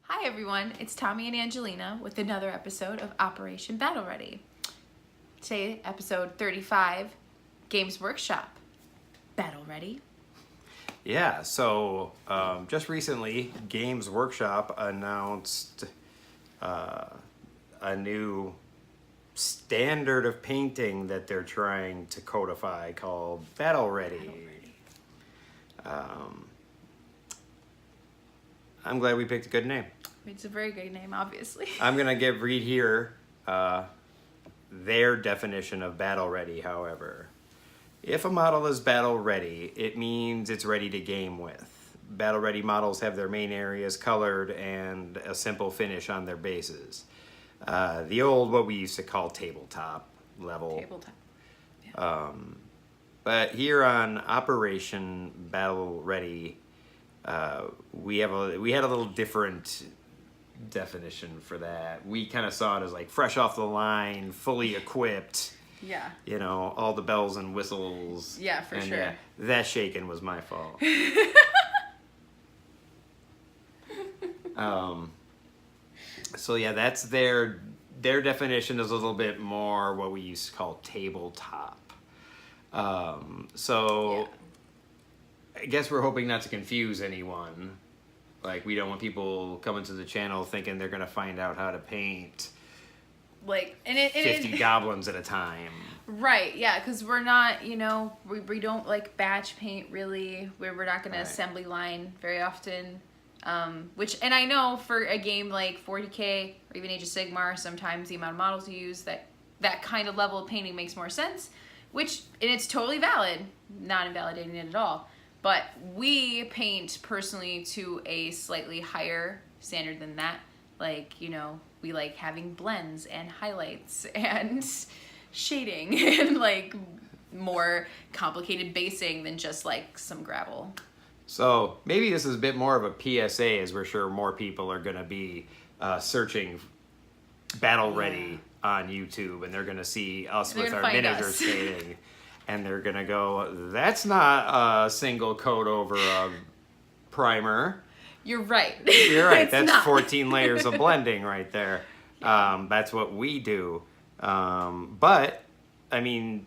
Hi everyone, it's Tommy and Angelina with another episode of Operation Battle Ready. Today, episode 35, Games Workshop. Battle Ready? Yeah, so just recently, Games Workshop announced a new standard of painting that they're trying to codify called Battle Ready. I'm glad we picked a good name. It's a very good name, obviously. I'm going to read here their definition of Battle Ready, however. If a model is battle ready, it means it's ready to game with. Battle ready models have their main areas colored and a simple finish on their bases. The old, what we used to call tabletop level. Tabletop. But here on Operation Battle Ready, we had a little different definition for that. We kind of saw it as like fresh off the line, fully equipped. Yeah. You know, all the bells and whistles. Yeah, for sure. Yeah, that shaking was my fault. So yeah, that's their definition is a little bit more what we used to call tabletop. So I guess we're hoping not to confuse anyone. Like, we don't want people coming to the channel thinking they're gonna find out how to paint Like, 50 goblins at a time. Right, yeah, because we're not, we don't like batch paint really. We're not going to Right. assembly line very often. And I know for a game like 40K or even Age of Sigmar, sometimes the amount of models you use, that kind of level of painting makes more sense, and it's totally valid, not invalidating it at all. But we paint personally to a slightly higher standard than that. Like, we like having blends and highlights and shading and like more complicated basing than just like some gravel. So maybe this is a bit more of a PSA, as we're sure more people are going to be searching Battle Ready on YouTube, and they're going to see us with our miniature skating, and they're going to go, that's not a single coat over a primer. You're right. You're right. That's not. 14 layers of blending right there. That's what we do. But, I mean,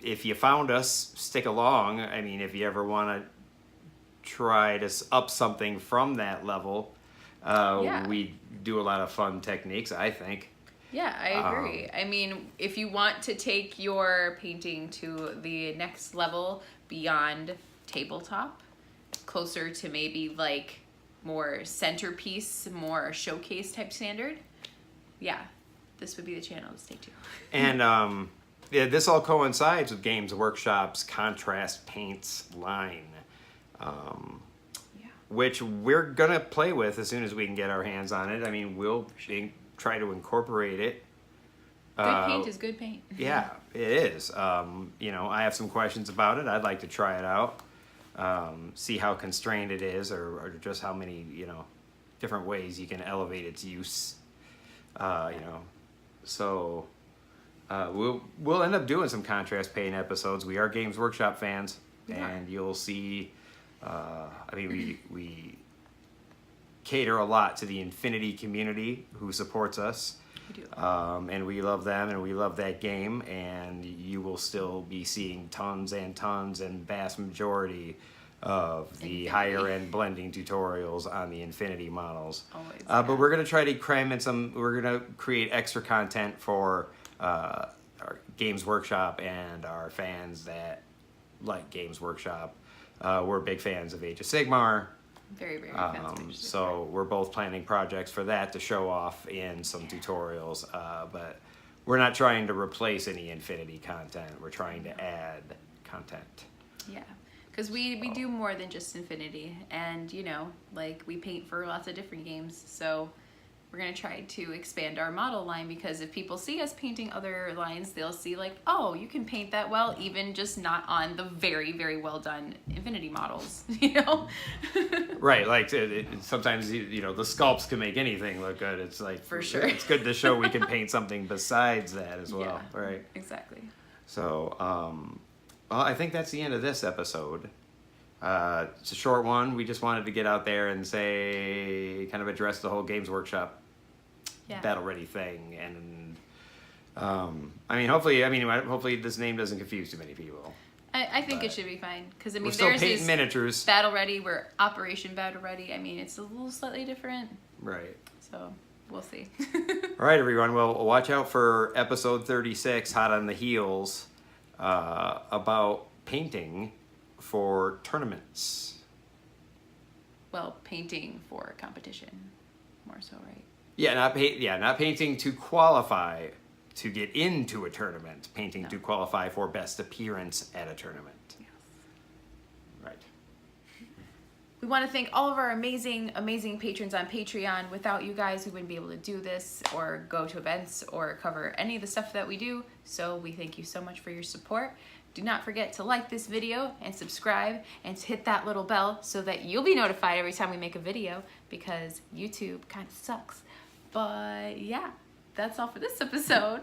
if you found us, stick along. I mean, if you ever want to try to up something from that level, we do a lot of fun techniques, I think. Yeah, I agree. I mean, if you want to take your painting to the next level beyond tabletop, closer to maybe like more centerpiece, more showcase type standard, this would be the channel to stick to. And this all coincides with Games Workshop's contrast paints line, which we're gonna play with as soon as we can get our hands on it. I mean, we'll try to incorporate it. Good paint is good paint. Yeah, it is. I have some questions about it. I'd like to try it out, see how constrained it is, or just how many different ways you can elevate its use. So we'll end up doing some contrast paint episodes. We are Games Workshop fans, and you'll see. We cater a lot to the Infinity community who supports us. We do. And we love them, and we love that game, and you will still be seeing tons and tons and vast majority of the higher end blending tutorials on the Infinity models. Always. But we're going to try to cram in we're going to create extra content for our Games Workshop and our fans that like Games Workshop. We're big fans of Age of Sigmar. Very, very fans of Age of Sigmar. So we're both planning projects for that to show off in some tutorials. But we're not trying to replace any Infinity content. We're trying to add content. Yeah. Because we do more than just Infinity, and we paint for lots of different games, so we're going to try to expand our model line, because if people see us painting other lines, they'll see like, oh, you can paint that well, even just not on the very, very well done Infinity models, Right, like sometimes the sculpts can make anything look good. It's like, for sure, it's good to show we can paint something besides that as well. Yeah, right? Exactly. So, well, I think that's the end of this episode. It's a short one. We just wanted to get out there and kind of address the whole Games Workshop battle ready thing, and hopefully this name doesn't confuse too many people. I think it should be fine, because I mean, We're still there's painting this miniatures. Battle Ready, we're Operation Battle Ready. I mean, it's a little slightly different, Right. so we'll see. All right, everyone. Well, watch out for episode 36, Hot on the Heels, about painting for tournaments. Well, painting for competition, more so, right? Yeah, not painting to qualify to get into a tournament. Painting to qualify for best appearance at a tournament. Yes. Right. We want to thank all of our amazing, amazing patrons on Patreon. Without you guys, we wouldn't be able to do this or go to events or cover any of the stuff that we do. So we thank you so much for your support. Do not forget to like this video and subscribe and to hit that little bell so that you'll be notified every time we make a video, because YouTube kind of sucks. But yeah, that's all for this episode.